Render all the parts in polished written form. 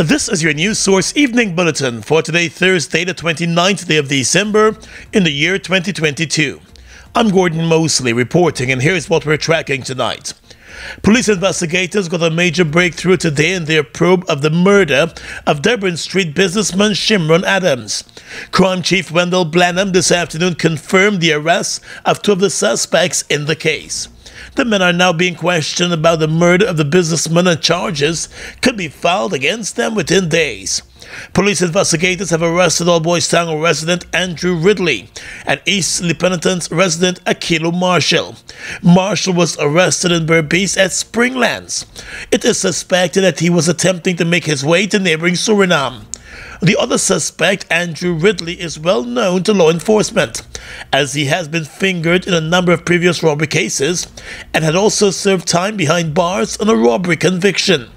This is your news source evening bulletin for today, Thursday, the 29th day of December in the year 2022. I'm Gordon Mosley reporting, and here's what we're tracking tonight. Police investigators got a major breakthrough today in their probe of the murder of Dearborn Street businessman Shimron Adams. Crime Chief Wendell Blanham this afternoon confirmed the arrest of two of the suspects in the case. The men are now being questioned about the murder of the businessman, and charges could be filed against them within days. Police investigators have arrested Old Boys Town resident Andrew Ridley and East Lieutenant resident Akilo Marshall. Marshall was arrested in Berbice at Springlands. It is suspected that he was attempting to make his way to neighboring Suriname. The other suspect, Andrew Ridley, is well known to law enforcement, as he has been fingered in a number of previous robbery cases and had also served time behind bars on a robbery conviction.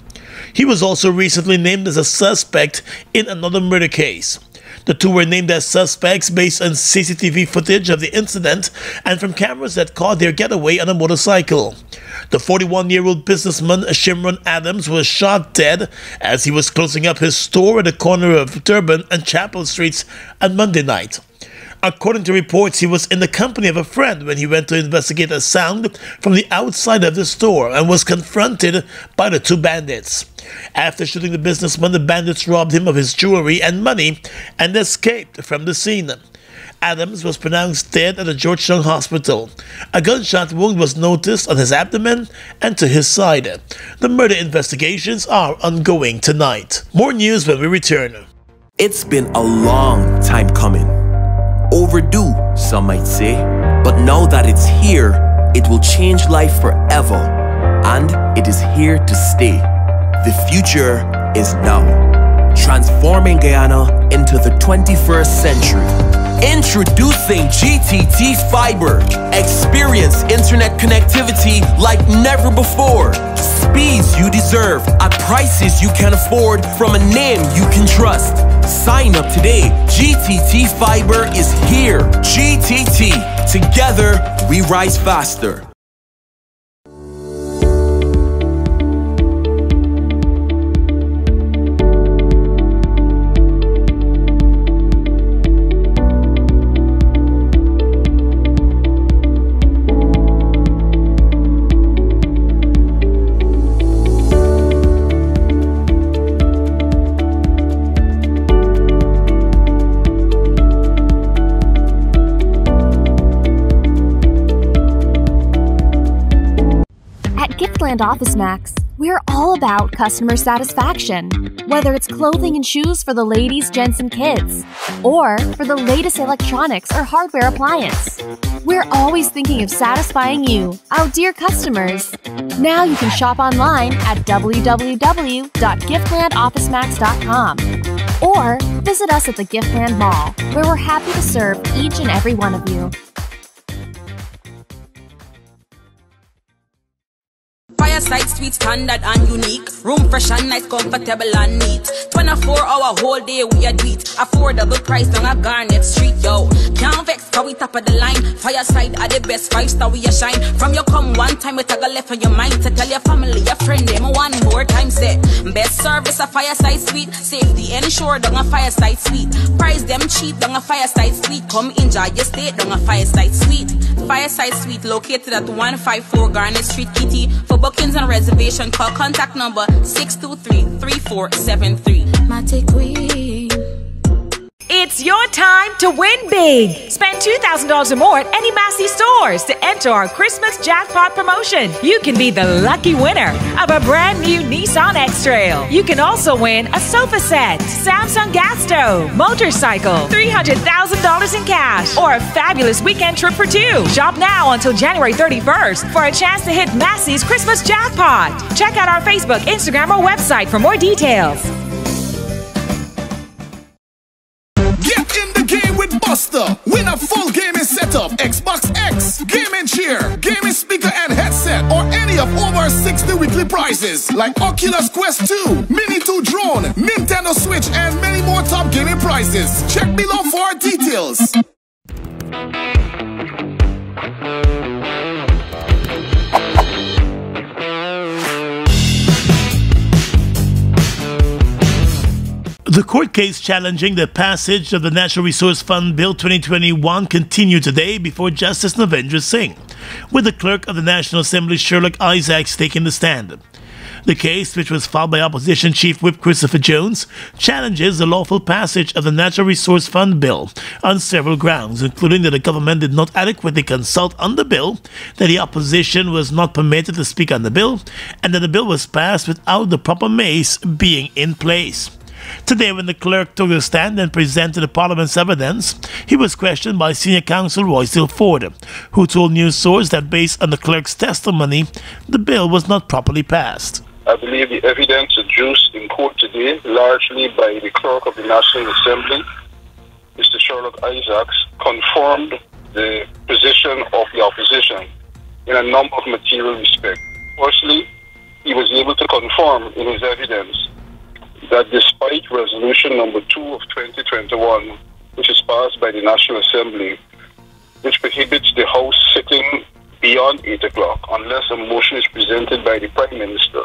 He was also recently named as a suspect in another murder case. The two were named as suspects based on CCTV footage of the incident and from cameras that caught their getaway on a motorcycle. The 41-year-old businessman Shimron Adams was shot dead as he was closing up his store at the corner of Durban and Chapel Streets on Monday night. According to reports, he was in the company of a friend when he went to investigate a sound from the outside of the store and was confronted by the two bandits. After shooting the businessman, the bandits robbed him of his jewelry and money and escaped from the scene. Adams was pronounced dead at the Georgetown Hospital. A gunshot wound was noticed on his abdomen and to his side. The murder investigations are ongoing tonight. More news when we return. It's been a long time coming. Overdue, some might say. But now that it's here, it will change life forever. And it is here to stay. The future is now. Transforming Guyana into the 21st century. Introducing GTT Fiber. Experience internet connectivity like never before. Speeds you deserve at prices you can afford from a name you can trust. Sign up today. GTT Fiber is here. GTT. Together, we rise faster. Giftland Office Max, we're all about customer satisfaction. Whether it's clothing and shoes for the ladies, gents, and kids, or for the latest electronics or hardware appliance, we're always thinking of satisfying you, our dear customers. Now you can shop online at www.giftlandofficemax.com or visit us at the Giftland Mall, where we're happy to serve each and every one of you. Fireside Suite, standard and unique. Room fresh and nice, comfortable and neat. 24-hour whole day we a do it. Affordable price on a Garnet Street, yo. Can't vex, cause we top of the line. Fireside are the best, 5-star we a shine. From you come one time, we tag a left on your mind. To tell your family, your friend, them one more time say. Best service a Fireside Suite. Safety ensured on a Fireside Suite. Price them cheap on a Fireside Suite. Come enjoy your stay on a Fireside Suite. Fireside Suite located at 154 Garnet Street, Kitty. For bookings and reservation, call contact number 623-3473. It's your time to win big. Spend $2,000 or more at any Massey stores to enter our Christmas jackpot promotion. You can be the lucky winner of a brand new Nissan X-Trail. You can also win a sofa set, Samsung gas stove, motorcycle, $300,000 in cash, or a fabulous weekend trip for two. Shop now until January 31st for a chance to hit Massey's Christmas jackpot. Check out our Facebook, Instagram, or website for more details. Buster. Win a full gaming setup, Xbox X, gaming chair, gaming speaker and headset, or any of over 60 weekly prizes like Oculus Quest 2, Mini 2 drone, Nintendo Switch, and many more top gaming prizes. Check below for details. The court case challenging the passage of the Natural Resource Fund Bill 2021 continued today before Justice Navendra Singh, with the Clerk of the National Assembly Sherlock Isaacs taking the stand. The case, which was filed by Opposition Chief Whip Christopher Jones, challenges the lawful passage of the Natural Resource Fund Bill on several grounds, including that the government did not adequately consult on the bill, that the opposition was not permitted to speak on the bill, and that the bill was passed without the proper mace being in place. Today, when the clerk took the stand and presented the Parliament's evidence, he was questioned by Senior Counsel Royce Ford, who told News Source that based on the clerk's testimony, the bill was not properly passed. I believe the evidence adduced in court today, largely by the Clerk of the National Assembly, Mr. Sherlock Isaacs, confirmed the position of the opposition in a number of material respects. Firstly, he was able to confirm in his evidence that despite Resolution number 2 of 2021, which is passed by the National Assembly, which prohibits the House sitting beyond 8 o'clock unless a motion is presented by the Prime Minister,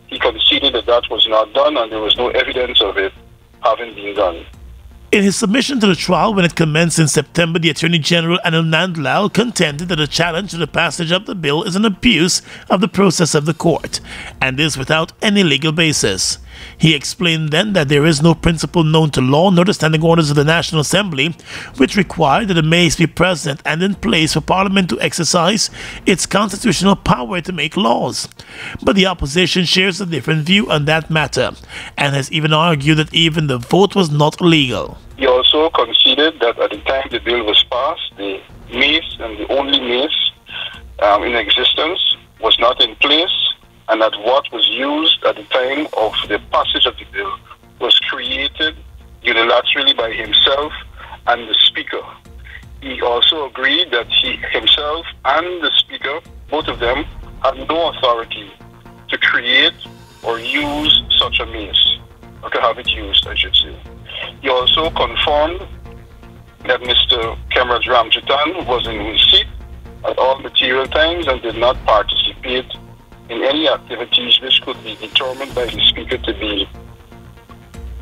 he conceded that that was not done and there was no evidence of it having been done. In his submission to the trial when it commenced in September, the Attorney General Anil Nandlal contended that the challenge to the passage of the bill is an abuse of the process of the court, and is without any legal basis. He explained then that there is no principle known to law nor the standing orders of the National Assembly which require that the mace be present and in place for Parliament to exercise its constitutional power to make laws. But the opposition shares a different view on that matter and has even argued that even the vote was not legal. He also conceded that at the time the bill was passed, the mace and the only mace in existence was not in place, and that what was used at the time of the passage of the bill was created unilaterally by himself and the Speaker. He also agreed that he himself and the Speaker, both of them, had no authority to create or use such a mace, or to have it used, I should say. He also confirmed that Mr. Kemraj Ramjitan was in his seat at all material times and did not participate in any activities which could be determined by the Speaker to be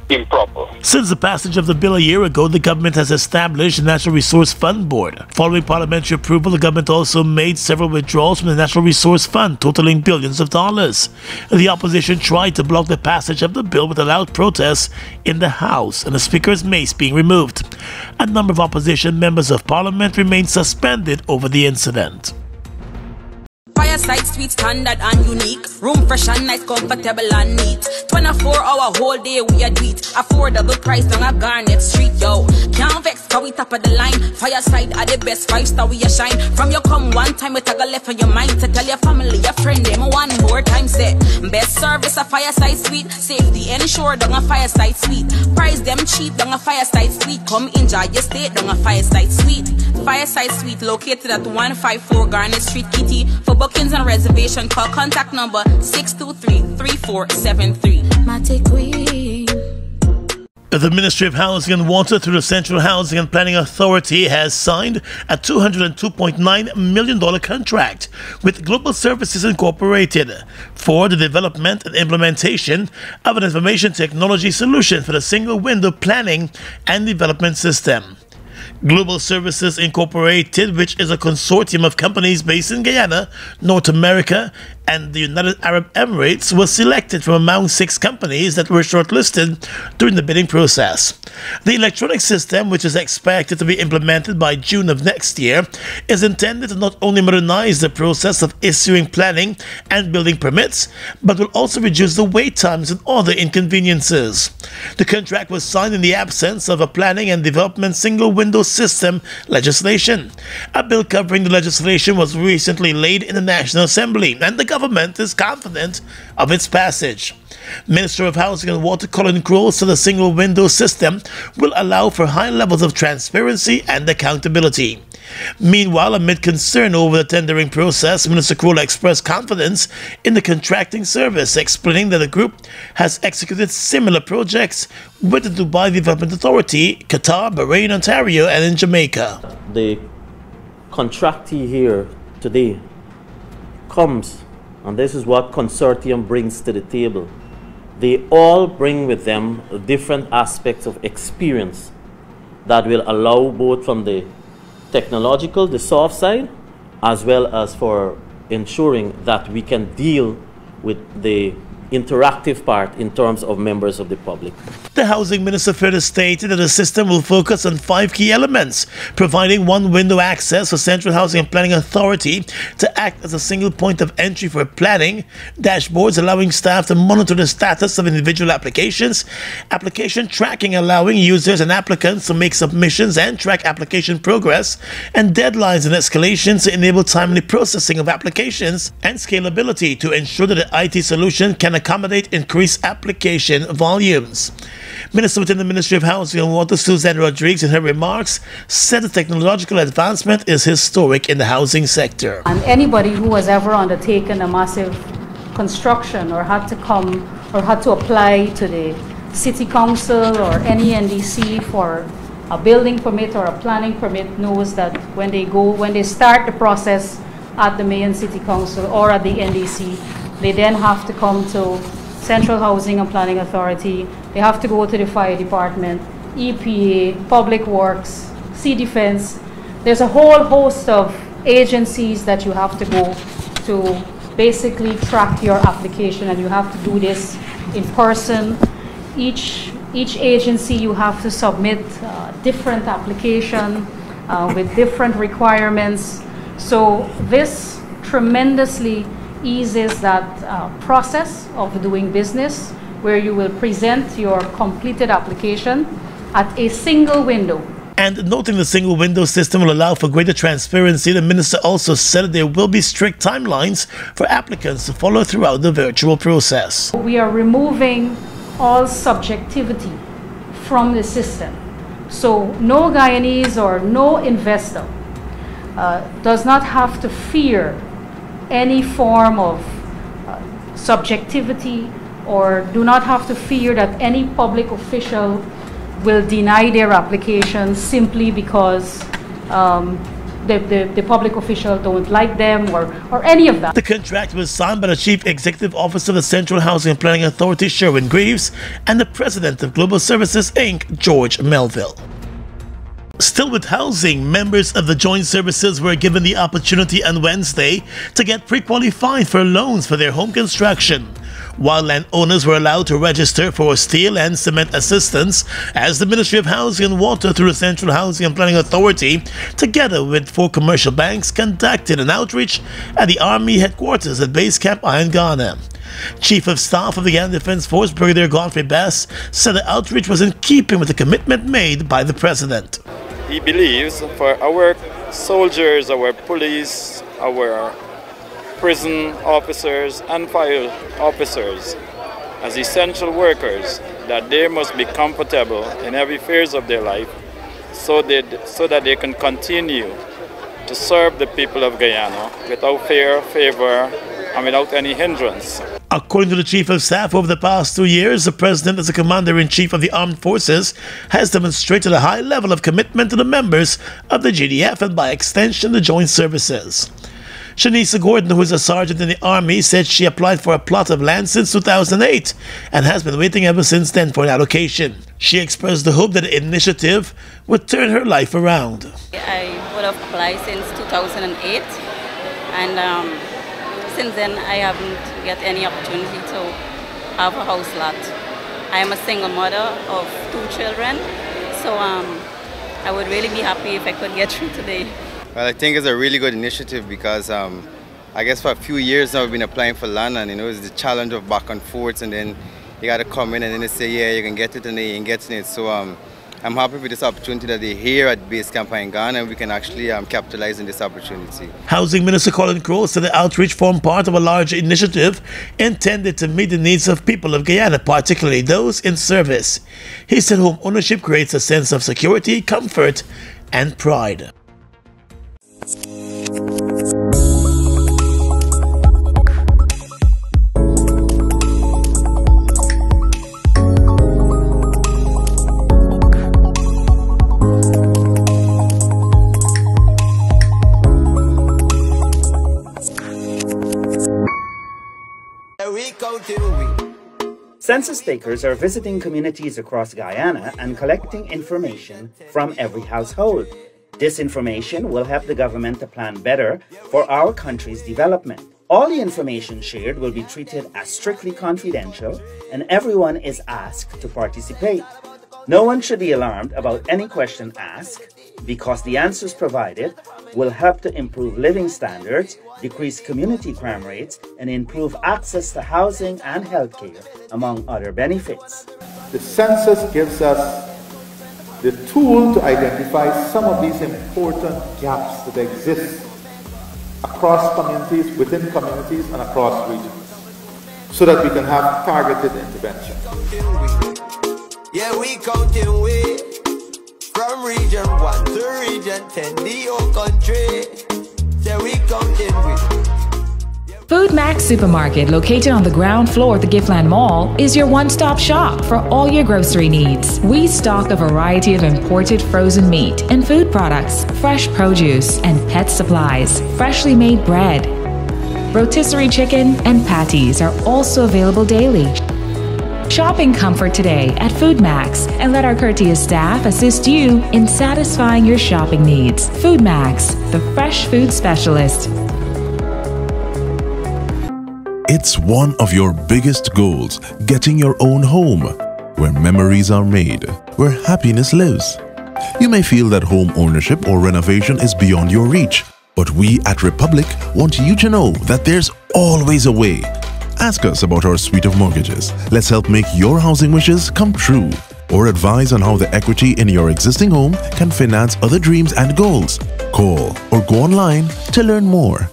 improper. Since the passage of the bill a year ago, the government has established the Natural Resource Fund Board. Following parliamentary approval, the government also made several withdrawals from the Natural Resource Fund, totaling billions of dollars. The opposition tried to block the passage of the bill with a loud protests in the House and the Speaker's mace being removed. A number of opposition members of Parliament remained suspended over the incident. Fireside Suite standard and unique. Room fresh and nice, comfortable and neat. 24-hour whole day we a do it. Affordable price on a Garnet Street, yo. Can't vex, cause we top of the line. Fireside are the best, 5-star we a shine. From you come one time, we take a left on your mind. To tell your family, your friend, them one more time say. Best service a Fireside Suite. Safety ensured on a Fireside Suite. Price them cheap on a Fireside Suite. Come enjoy your stay on a Fireside Suite. Fireside Suite located at 154 Garnet Street, Kitty. For bookings and reservation, call contact number 623-3473. The Ministry of Housing and Water through the Central Housing and Planning Authority has signed a $202.9 million contract with Global Services Incorporated for the development and implementation of an information technology solution for the single window planning and development system. Global Services Incorporated, which is a consortium of companies based in Guyana, North America, and the United Arab Emirates, was selected from among 6 companies that were shortlisted during the bidding process. The electronic system, which is expected to be implemented by June of next year, is intended to not only modernize the process of issuing planning and building permits, but will also reduce the wait times and other inconveniences. The contract was signed in the absence of a planning and development single window system legislation. A bill covering the legislation was recently laid in the National Assembly, and the government is confident of its passage. Minister of Housing and Water Colin Crowe said the single window system will allow for high levels of transparency and accountability. Meanwhile, amid concern over the tendering process, Minister Crowe expressed confidence in the contracting service, explaining that the group has executed similar projects with the Dubai Development Authority, Qatar, Bahrain, Ontario, and in Jamaica. The contractee here today comes, and this is what consortium brings to the table, they all bring with them different aspects of experience that will allow both from the technological, the soft side, as well as for ensuring that we can deal with the interactive part in terms of members of the public. The housing minister further stated that the system will focus on 5 key elements: providing one-window access for Central Housing and Planning Authority to act as a single point of entry for planning, dashboards allowing staff to monitor the status of individual applications, application tracking allowing users and applicants to make submissions and track application progress, and deadlines and escalations to enable timely processing of applications, and scalability to ensure that the IT solution can accommodate increased application volumes. Minister within the Ministry of Housing and Water, Suzanne Rodriguez, in her remarks, said the technological advancement is historic in the housing sector. And anybody who has ever undertaken a massive construction or had to come or had to apply to the City Council or any NDC for a building permit or a planning permit knows that when they start the process at the Mayor and City Council or at the NDC, they then have to come to Central Housing and Planning Authority. They have to go to the Fire Department, EPA, Public Works, Sea Defense. There's a whole host of agencies that you have to go to basically track your application, and you have to do this in person. Each agency you have to submit different application with different requirements. So this tremendously eases that process of doing business, where you will present your completed application at a single window. And noting the single window system will allow for greater transparency, the minister also said that there will be strict timelines for applicants to follow throughout the virtual process. We are removing all subjectivity from the system. So no Guyanese or no investor does not have to fear any form of subjectivity, or do not have to fear that any public official will deny their application simply because the public official don't like them or any of that. The contract was signed by the Chief Executive Officer of the Central Housing and Planning Authority, Sherwin Greaves, and the President of Global Services, Inc., George Melville. Still with housing, members of the joint services were given the opportunity on Wednesday to get pre-qualified for loans for their home construction, while landowners were allowed to register for steel and cement assistance, as the Ministry of Housing and Water through the Central Housing and Planning Authority, together with 4 commercial banks, conducted an outreach at the Army headquarters at Base Camp I in Ghana. Chief of Staff of the Guyana Defense Force, Brigadier Godfrey Bass, said the outreach was in keeping with the commitment made by the President. He believes for our soldiers, our police, our prison officers and fire officers as essential workers, that they must be comfortable in every phase of their life so that they can continue to serve the people of Guyana without fear, favor, and without any hindrance. According to the Chief of Staff, over the past 2 years, the President, as the Commander-in-Chief of the Armed Forces, has demonstrated a high level of commitment to the members of the GDF and, by extension, the Joint Services. Shanice Gordon, who is a sergeant in the Army, said she applied for a plot of land since 2008 and has been waiting ever since then for an allocation. She expressed the hope that the initiative would turn her life around. I would have applied since 2008, and since then I haven't got any opportunity to have a house lot. I am a single mother of 2 children, so I would really be happy if I could get through today. Well, I think it's a really good initiative because I guess for a few years now we've been applying for land, and it's the challenge of back and forth, and then you got to come in and then they say, yeah, you can get it, and they ain't getting it. So I'm happy with this opportunity that they're here at Base Camp in Ghana, and we can actually capitalize on this opportunity. Housing Minister Colin Crowe said the outreach formed part of a larger initiative intended to meet the needs of people of Guyana, particularly those in service. He said home ownership creates a sense of security, comfort, and pride. Census takers are visiting communities across Guyana and collecting information from every household. This information will help the government to plan better for our country's development. All the information shared will be treated as strictly confidential, and everyone is asked to participate. No one should be alarmed about any question asked, because the answers provided will help to improve living standards, decrease community crime rates, and improve access to housing and healthcare, among other benefits. The census gives us the tool to identify some of these important gaps that exist across communities, within communities, and across regions, so that we can have targeted intervention. Yeah, we counting way from region 1 to region 10, the whole country. Yeah, we counting way. Food Max Supermarket, located on the ground floor at the Giftland Mall, is your one-stop shop for all your grocery needs. We stock a variety of imported frozen meat and food products, fresh produce, and pet supplies, freshly made bread. Rotisserie chicken and patties are also available daily. Shop in comfort today at Food Max and let our courteous staff assist you in satisfying your shopping needs. Food Max, the fresh food specialist. It's one of your biggest goals, getting your own home, where memories are made, where happiness lives. You may feel that home ownership or renovation is beyond your reach, but we at Republic want you to know that there's always a way. Ask us about our suite of mortgages. Let's help make your housing wishes come true, or advise on how the equity in your existing home can finance other dreams and goals. Call or go online to learn more.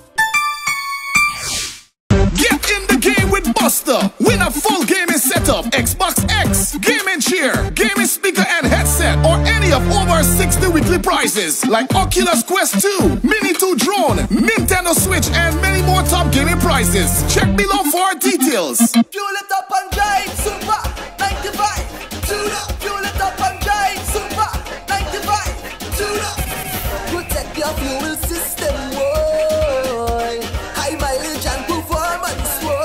Buster, win a full gaming setup, Xbox X, gaming chair, gaming speaker and headset, or any of over 60 weekly prizes like Oculus Quest 2, Mini 2 drone, Nintendo Switch, and many more top gaming prizes. Check below for details. Fuel it up and drive, Super 95. Tune up, fuel it up and drive, Super 95. Tune up, protect your fuel system, boy. High mileage and performance, boy.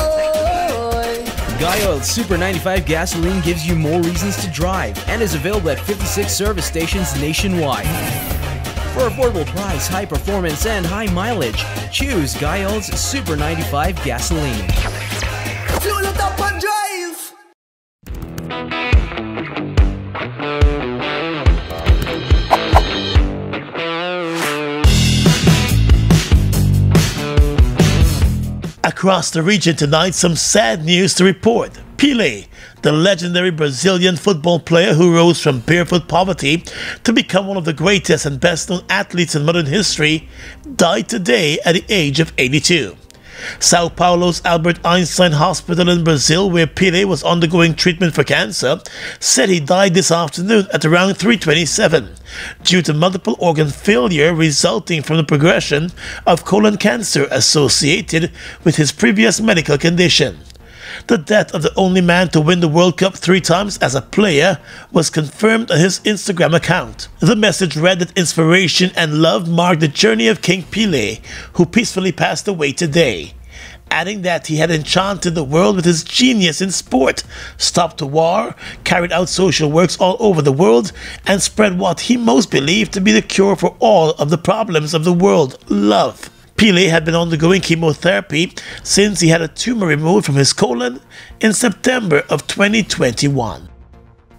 Guyoil Super 95 gasoline gives you more reasons to drive and is available at 56 service stations nationwide. For affordable price, high performance, and high mileage, choose Guyoil's Super 95 gasoline. Fuel it up and drive! Across the region tonight, some sad news to report. Pelé, the legendary Brazilian football player who rose from barefoot poverty to become one of the greatest and best-known athletes in modern history, died today at the age of 82. Sao Paulo's Albert Einstein Hospital in Brazil, where Pelé was undergoing treatment for cancer, said he died this afternoon at around 3:27 due to multiple organ failure resulting from the progression of colon cancer associated with his previous medical condition. The death of the only man to win the World Cup 3 times as a player was confirmed on his Instagram account. The message read that inspiration and love marked the journey of King Pelé, who peacefully passed away today, adding that he had enchanted the world with his genius in sport, stopped a war, carried out social works all over the world, and spread what he most believed to be the cure for all of the problems of the world: love. Pelé had been undergoing chemotherapy since he had a tumor removed from his colon in September of 2021.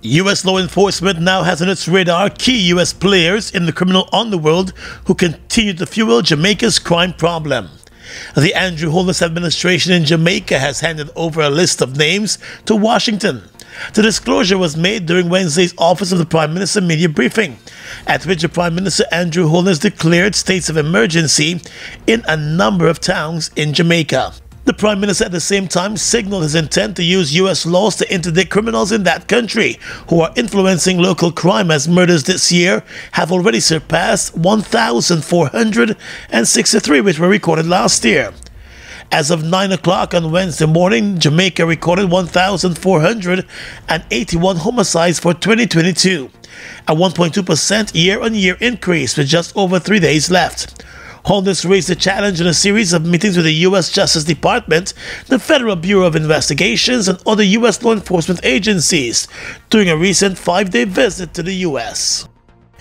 U.S. law enforcement now has on its radar key U.S. players in the criminal underworld who continue to fuel Jamaica's crime problem. The Andrew Holness administration in Jamaica has handed over a list of names to Washington. The disclosure was made during Wednesday's Office of the Prime Minister media briefing, at which the Prime Minister Andrew Holness declared states of emergency in a number of towns in Jamaica. The Prime Minister at the same time signaled his intent to use U.S. laws to interdict criminals in that country who are influencing local crime, as murders this year have already surpassed 1,463, which were recorded last year. As of 9 o'clock on Wednesday morning, Jamaica recorded 1,481 homicides for 2022, a 1.2% year-on-year increase with just over 3 days left. Holders raised the challenge in a series of meetings with the U.S. Justice Department, the Federal Bureau of Investigations, and other U.S. law enforcement agencies during a recent 5-day visit to the U.S.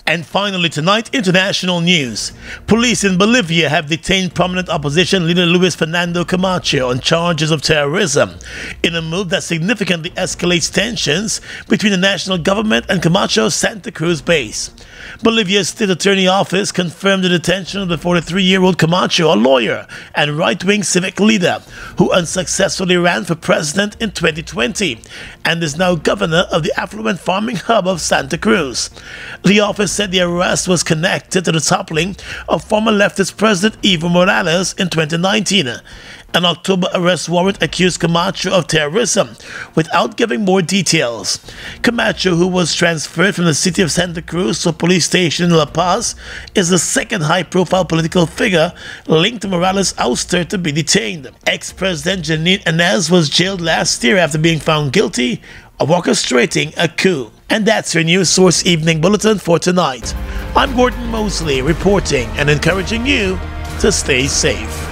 And finally tonight, international news. Police in Bolivia have detained prominent opposition leader Luis Fernando Camacho on charges of terrorism, in a move that significantly escalates tensions between the national government and Camacho's Santa Cruz base. Bolivia's State Attorney Office confirmed the detention of the 43-year-old Camacho, a lawyer and right-wing civic leader who unsuccessfully ran for president in 2020 and is now governor of the affluent farming hub of Santa Cruz. The office said the arrest was connected to the toppling of former leftist President Evo Morales in 2019. An October arrest warrant accused Camacho of terrorism without giving more details. Camacho, who was transferred from the city of Santa Cruz to a police station in La Paz, is the second high-profile political figure linked to Morales' ouster to be detained. Ex-President Janine Áñez was jailed last year after being found guilty of orchestrating a coup. And that's your News Source Evening Bulletin for tonight. I'm Gordon Mosley, reporting and encouraging you to stay safe.